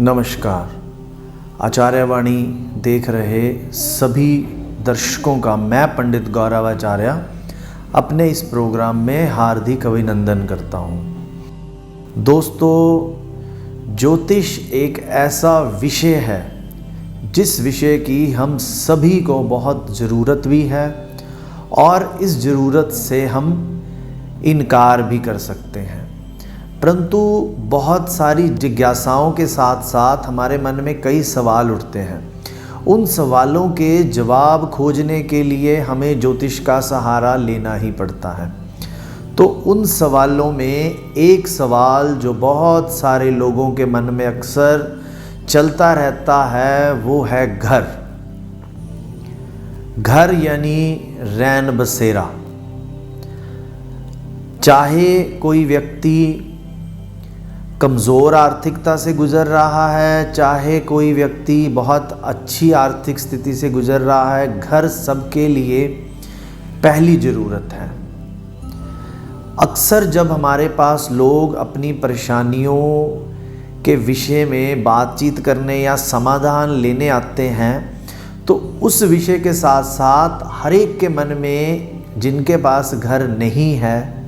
नमस्कार। आचार्यवाणी देख रहे सभी दर्शकों का मैं पंडित गौरवाचार्य अपने इस प्रोग्राम में हार्दिक अभिनंदन करता हूँ। दोस्तों, ज्योतिष एक ऐसा विषय है जिस विषय की हम सभी को बहुत ज़रूरत भी है और इस ज़रूरत से हम इनकार भी कर सकते हैं, परंतु बहुत सारी जिज्ञासाओं के साथ साथ हमारे मन में कई सवाल उठते हैं। उन सवालों के जवाब खोजने के लिए हमें ज्योतिष का सहारा लेना ही पड़ता है। तो उन सवालों में एक सवाल जो बहुत सारे लोगों के मन में अक्सर चलता रहता है वो है घर। घर यानी रैन बसेरा। चाहे कोई व्यक्ति कमज़ोर आर्थिकता से गुज़र रहा है, चाहे कोई व्यक्ति बहुत अच्छी आर्थिक स्थिति से गुज़र रहा है, घर सबके लिए पहली ज़रूरत है। अक्सर जब हमारे पास लोग अपनी परेशानियों के विषय में बातचीत करने या समाधान लेने आते हैं तो उस विषय के साथ साथ हर एक के मन में जिनके पास घर नहीं है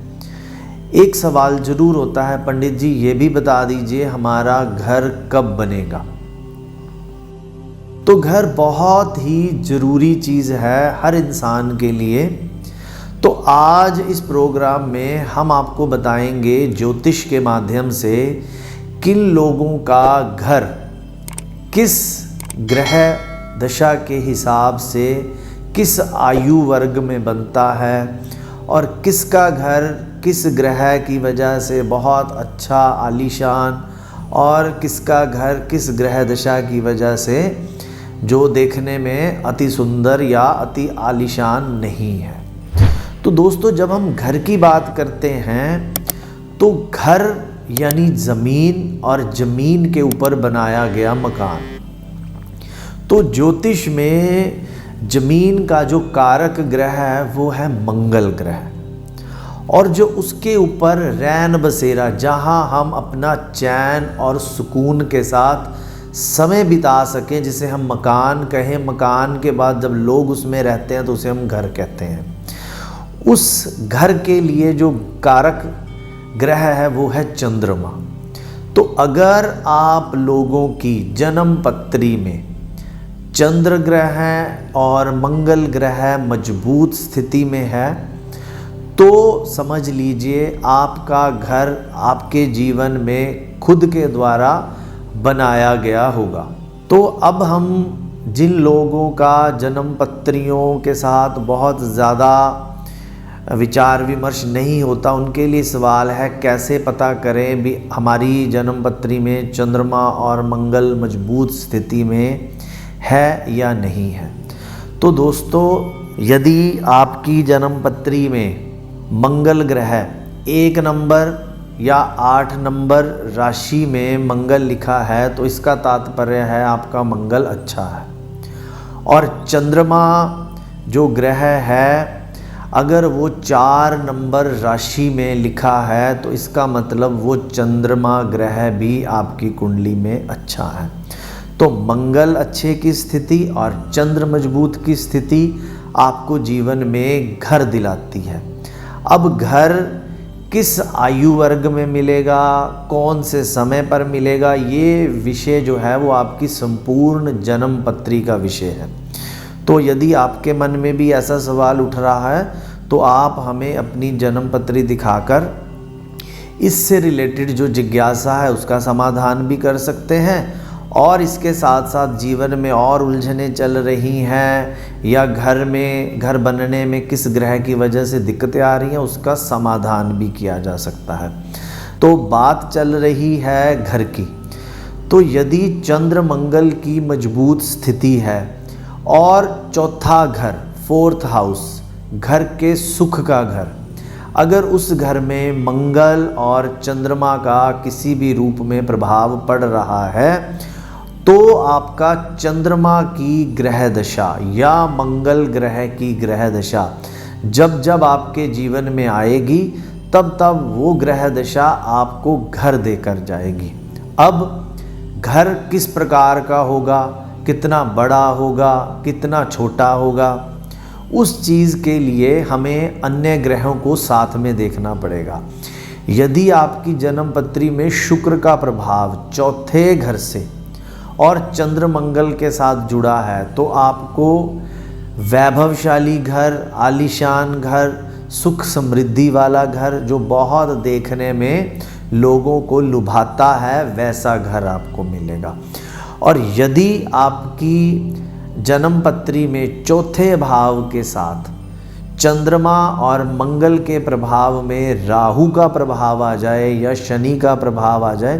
एक सवाल ज़रूर होता है, पंडित जी ये भी बता दीजिए हमारा घर कब बनेगा। तो घर बहुत ही ज़रूरी चीज़ है हर इंसान के लिए। तो आज इस प्रोग्राम में हम आपको बताएंगे ज्योतिष के माध्यम से किन लोगों का घर किस ग्रह दशा के हिसाब से किस आयु वर्ग में बनता है और किसका घर किस ग्रह की वजह से बहुत अच्छा आलीशान और किसका घर किस ग्रह दशा की वजह से जो देखने में अति सुंदर या अति आलीशान नहीं है। तो दोस्तों, जब हम घर की बात करते हैं तो घर यानी ज़मीन और ज़मीन के ऊपर बनाया गया मकान। तो ज्योतिष में ज़मीन का जो कारक ग्रह है वो है मंगल ग्रह, और जो उसके ऊपर रैन बसेरा जहाँ हम अपना चैन और सुकून के साथ समय बिता सकें, जिसे हम मकान कहें। मकान के बाद जब लोग उसमें रहते हैं तो उसे हम घर कहते हैं। उस घर के लिए जो कारक ग्रह है वो है चंद्रमा। तो अगर आप लोगों की जन्म पत्री में चंद्र ग्रह और मंगल ग्रह मजबूत स्थिति में है तो समझ लीजिए आपका घर आपके जीवन में खुद के द्वारा बनाया गया होगा। तो अब हम जिन लोगों का जन्म पत्रियों के साथ बहुत ज़्यादा विचार विमर्श नहीं होता उनके लिए सवाल है कैसे पता करें भी हमारी जन्म पत्री में चंद्रमा और मंगल मजबूत स्थिति में है या नहीं है। तो दोस्तों, यदि आपकी जन्म पत्री में मंगल ग्रह 1 नंबर या 8 नंबर राशि में मंगल लिखा है तो इसका तात्पर्य है आपका मंगल अच्छा है। और चंद्रमा जो ग्रह है अगर वो 4 नंबर राशि में लिखा है तो इसका मतलब वो चंद्रमा ग्रह भी आपकी कुंडली में अच्छा है। तो मंगल अच्छे की स्थिति और चंद्र मजबूत की स्थिति आपको जीवन में घर दिलाती है। अब घर किस आयु वर्ग में मिलेगा, कौन से समय पर मिलेगा, ये विषय जो है वो आपकी संपूर्ण जन्म पत्री का विषय है। तो यदि आपके मन में भी ऐसा सवाल उठ रहा है तो आप हमें अपनी जन्म पत्री दिखाकर इससे रिलेटेड जो जिज्ञासा है उसका समाधान भी कर सकते हैं। और इसके साथ साथ जीवन में और उलझनें चल रही हैं या घर बनने में किस ग्रह की वजह से दिक्कतें आ रही हैं उसका समाधान भी किया जा सकता है। तो बात चल रही है घर की। तो यदि चंद्र मंगल की मजबूत स्थिति है और चौथा घर 4th हाउस घर के सुख का घर, अगर उस घर में मंगल और चंद्रमा का किसी भी रूप में प्रभाव पड़ रहा है तो आपका चंद्रमा की ग्रह दशा या मंगल ग्रह की ग्रह दशा जब जब आपके जीवन में आएगी तब तब वो ग्रह दशा आपको घर देकर जाएगी। अब घर किस प्रकार का होगा, कितना बड़ा होगा, कितना छोटा होगा, उस चीज़ के लिए हमें अन्य ग्रहों को साथ में देखना पड़ेगा। यदि आपकी जन्म पत्री में शुक्र का प्रभाव चौथे घर से और चंद्र मंगल के साथ जुड़ा है तो आपको वैभवशाली घर, आलीशान घर, सुख समृद्धि वाला घर, जो बहुत देखने में लोगों को लुभाता है, वैसा घर आपको मिलेगा। और यदि आपकी जन्म पत्री में चौथे भाव के साथ चंद्रमा और मंगल के प्रभाव में राहु का प्रभाव आ जाए या शनि का प्रभाव आ जाए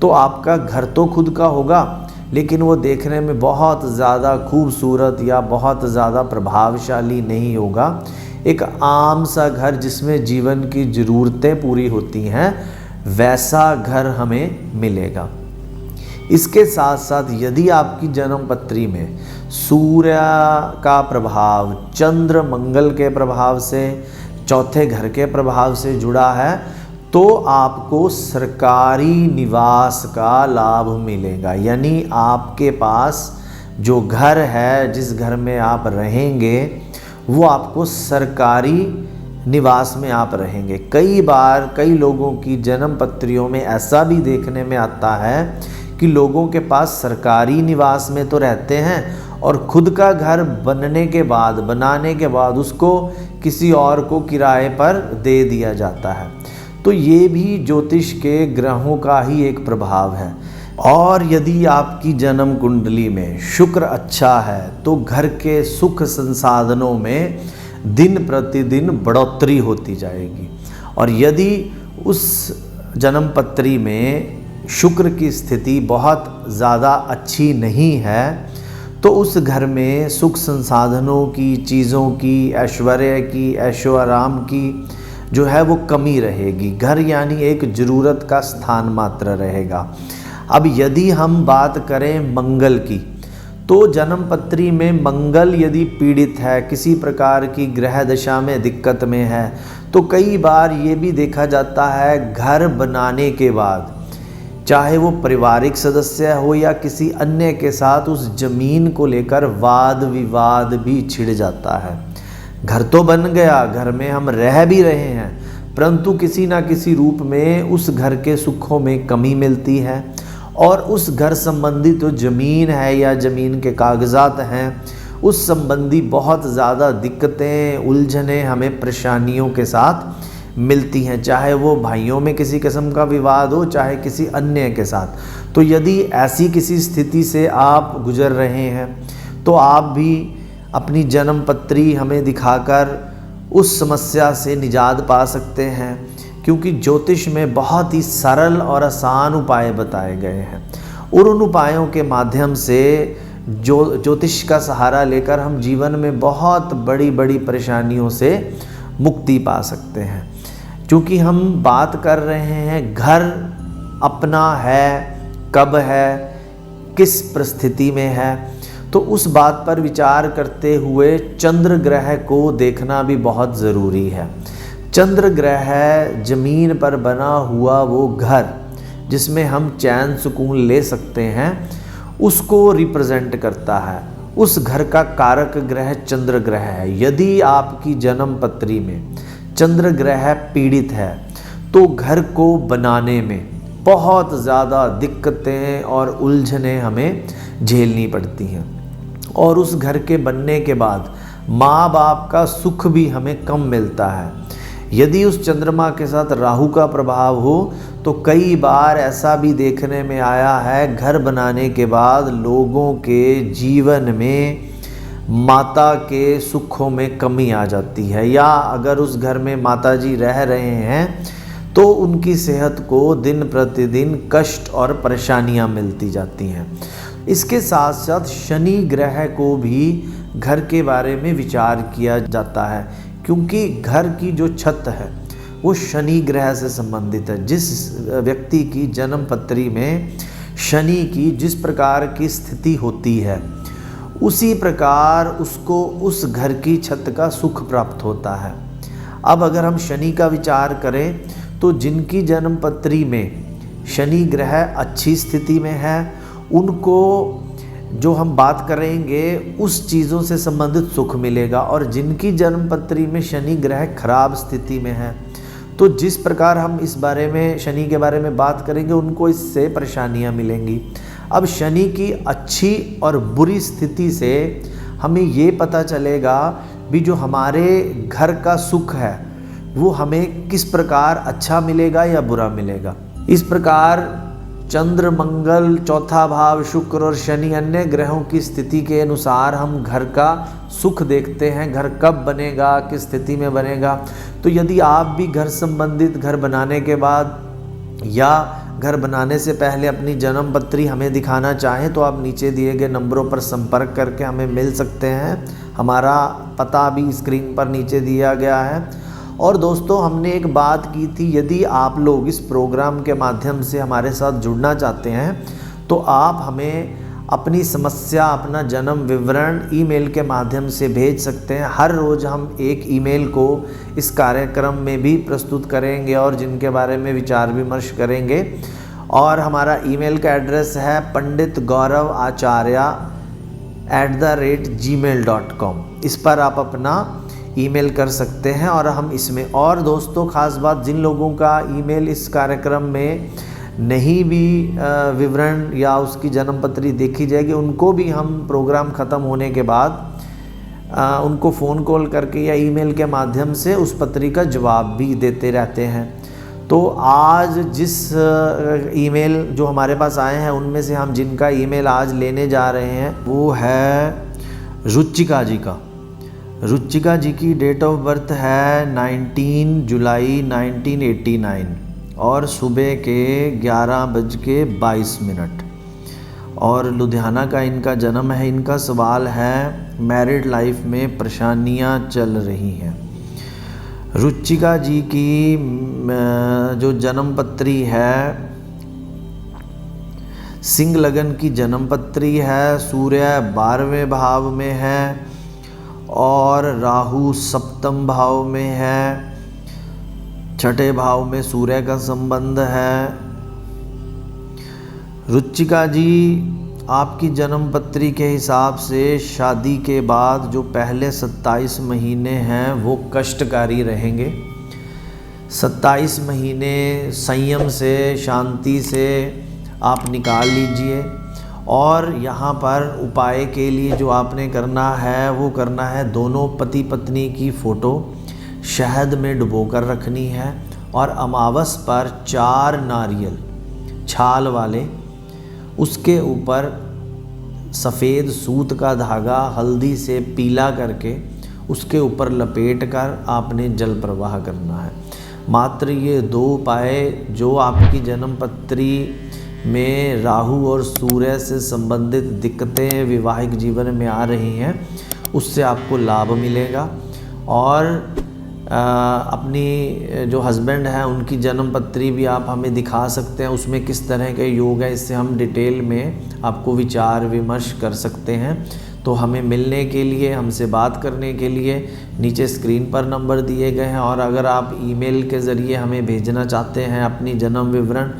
तो आपका घर तो खुद का होगा, लेकिन वो देखने में बहुत ज़्यादा खूबसूरत या बहुत ज़्यादा प्रभावशाली नहीं होगा। एक आम सा घर जिसमें जीवन की ज़रूरतें पूरी होती हैं, वैसा घर हमें मिलेगा। इसके साथ साथ यदि आपकी जन्म पत्री में सूर्य का प्रभाव चंद्र मंगल के प्रभाव से, चौथे घर के प्रभाव से जुड़ा है तो आपको सरकारी निवास का लाभ मिलेगा। यानी आपके पास जो घर है, जिस घर में आप रहेंगे, वो आपको सरकारी निवास में आप रहेंगे। कई बार कई लोगों की जन्म पत्रियों में ऐसा भी देखने में आता है कि लोगों के पास सरकारी निवास में तो रहते हैं और खुद का घर बनाने के बाद उसको किसी और को किराए पर दे दिया जाता है। तो ये भी ज्योतिष के ग्रहों का ही एक प्रभाव है। और यदि आपकी जन्म कुंडली में शुक्र अच्छा है तो घर के सुख संसाधनों में दिन प्रतिदिन बढ़ोतरी होती जाएगी। और यदि उस जन्म पत्री में शुक्र की स्थिति बहुत ज़्यादा अच्छी नहीं है तो उस घर में सुख संसाधनों की, चीज़ों की, ऐश्वर्य की, ऐशो आराम की जो है वो कमी रहेगी। घर यानी एक ज़रूरत का स्थान मात्र रहेगा। अब यदि हम बात करें मंगल की, तो जन्म पत्री में मंगल यदि पीड़ित है, किसी प्रकार की ग्रह दशा में दिक्कत में है, तो कई बार ये भी देखा जाता है घर बनाने के बाद, चाहे वो पारिवारिक सदस्य हो या किसी अन्य के साथ, उस ज़मीन को लेकर वाद विवाद भी छिड़ जाता है। घर तो बन गया, घर में हम रह भी रहे हैं, परंतु किसी ना किसी रूप में उस घर के सुखों में कमी मिलती है और उस घर संबंधी तो ज़मीन है या ज़मीन के कागजात हैं, उस संबंधी बहुत ज़्यादा दिक्कतें, उलझनें हमें परेशानियों के साथ मिलती हैं, चाहे वो भाइयों में किसी किस्म का विवाद हो, चाहे किसी अन्य के साथ। तो यदि ऐसी किसी स्थिति से आप गुजर रहे हैं तो आप भी अपनी जन्म पत्री हमें दिखाकर उस समस्या से निजात पा सकते हैं, क्योंकि ज्योतिष में बहुत ही सरल और आसान उपाय बताए गए हैं और उन उपायों के माध्यम से ज्योतिष का सहारा लेकर हम जीवन में बहुत बड़ी बड़ी परेशानियों से मुक्ति पा सकते हैं। क्योंकि हम बात कर रहे हैं घर अपना है, कब है, किस परिस्थिति में है, तो उस बात पर विचार करते हुए चंद्र ग्रह को देखना भी बहुत ज़रूरी है। चंद्र ग्रह जमीन पर बना हुआ वो घर जिसमें हम चैन सुकून ले सकते हैं, उसको रिप्रेजेंट करता है। उस घर का कारक ग्रह चंद्र ग्रह है। यदि आपकी जन्म पत्री में चंद्र ग्रह पीड़ित है तो घर को बनाने में बहुत ज़्यादा दिक्कतें और उलझनें हमें झेलनी पड़ती हैं और उस घर के बनने के बाद माँ बाप का सुख भी हमें कम मिलता है। यदि उस चंद्रमा के साथ राहु का प्रभाव हो तो कई बार ऐसा भी देखने में आया है, घर बनाने के बाद लोगों के जीवन में माता के सुखों में कमी आ जाती है, या अगर उस घर में माताजी रह रहे हैं तो उनकी सेहत को दिन प्रतिदिन कष्ट और परेशानियां मिलती जाती हैं। इसके साथ साथ शनि ग्रह को भी घर के बारे में विचार किया जाता है, क्योंकि घर की जो छत है वो शनि ग्रह से संबंधित है। जिस व्यक्ति की जन्म पत्री में शनि की जिस प्रकार की स्थिति होती है उसी प्रकार उसको उस घर की छत का सुख प्राप्त होता है। अब अगर हम शनि का विचार करें तो जिनकी जन्म पत्री में शनि ग्रह अच्छी स्थिति में है उनको जो हम बात करेंगे उस चीज़ों से संबंधित सुख मिलेगा। और जिनकी जन्मपत्री में शनि ग्रह खराब स्थिति में है तो जिस प्रकार हम इस बारे में शनि के बारे में बात करेंगे उनको इससे परेशानियां मिलेंगी। अब शनि की अच्छी और बुरी स्थिति से हमें ये पता चलेगा भी जो हमारे घर का सुख है वो हमें किस प्रकार अच्छा मिलेगा या बुरा मिलेगा। इस प्रकार चंद्र, मंगल, चौथा भाव, शुक्र और शनि अन्य ग्रहों की स्थिति के अनुसार हम घर का सुख देखते हैं। घर कब बनेगा, किस स्थिति में बनेगा। तो यदि आप भी घर संबंधित घर बनाने के बाद या घर बनाने से पहले अपनी जन्मपत्री हमें दिखाना चाहें तो आप नीचे दिए गए नंबरों पर संपर्क करके हमें मिल सकते हैं। हमारा पता भी स्क्रीन पर नीचे दिया गया है। और दोस्तों, हमने एक बात की थी, यदि आप लोग इस प्रोग्राम के माध्यम से हमारे साथ जुड़ना चाहते हैं तो आप हमें अपनी समस्या, अपना जन्म विवरण ईमेल के माध्यम से भेज सकते हैं। हर रोज़ हम एक ईमेल को इस कार्यक्रम में भी प्रस्तुत करेंगे और जिनके बारे में विचार विमर्श करेंगे। और हमारा ईमेल का एड्रेस है panditgaurav@gmail.com। इस पर आप अपना ईमेल कर सकते हैं और हम इसमें। और दोस्तों, ख़ास बात, जिन लोगों का ईमेल इस कार्यक्रम में नहीं भी विवरण या उसकी जन्मपत्री देखी जाएगी उनको भी हम प्रोग्राम ख़त्म होने के बाद उनको फ़ोन कॉल करके या ईमेल के माध्यम से उस पत्री का जवाब भी देते रहते हैं। तो आज जिस ईमेल जो हमारे पास आए हैं उनमें से हम जिनका ईमेल आज लेने जा रहे हैं वो है रुचिका जी का। रुचिका जी की डेट ऑफ बर्थ है 19 जुलाई 1989 और सुबह के 11:22 और लुधियाना का इनका जन्म है। इनका सवाल है, मैरिड लाइफ में परेशानियां चल रही हैं। रुचिका जी की जो जन्मपत्री है सिंह लगन की जन्मपत्री है। सूर्य 12वें भाव में है और राहु 7म भाव में है। 6ठे भाव में सूर्य का संबंध है। रुचिका जी, आपकी जन्मपत्री के हिसाब से शादी के बाद जो पहले 27 महीने हैं वो कष्टकारी रहेंगे। 27 महीने संयम से, शांति से आप निकाल लीजिए। और यहाँ पर उपाय के लिए जो आपने करना है वो करना है, दोनों पति पत्नी की फ़ोटो शहद में डुबोकर रखनी है और अमावस पर 4 नारियल छाल वाले, उसके ऊपर सफ़ेद सूत का धागा हल्दी से पीला करके उसके ऊपर लपेट कर आपने जल प्रवाह करना है। मात्र ये 2 उपाय जो आपकी जन्मपत्री में राहु और सूर्य से संबंधित दिक्कतें विवाहिक जीवन में आ रही हैं उससे आपको लाभ मिलेगा। और अपनी जो हस्बैंड हैं उनकी जन्मपत्री भी आप हमें दिखा सकते हैं, उसमें किस तरह के योग है इससे हम डिटेल में आपको विचार विमर्श कर सकते हैं। तो हमें मिलने के लिए, हमसे बात करने के लिए नीचे स्क्रीन पर नंबर दिए गए हैं। और अगर आप ईमेल के ज़रिए हमें भेजना चाहते हैं अपनी जन्म विवरण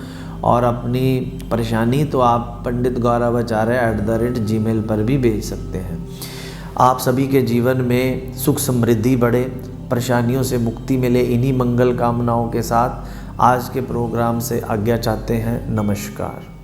और अपनी परेशानी तो आप panditgaurav@gmail पर भी भेज सकते हैं। आप सभी के जीवन में सुख समृद्धि बढ़े, परेशानियों से मुक्ति मिले, इन्हीं मंगल कामनाओं के साथ आज के प्रोग्राम से आज्ञा चाहते हैं। नमस्कार।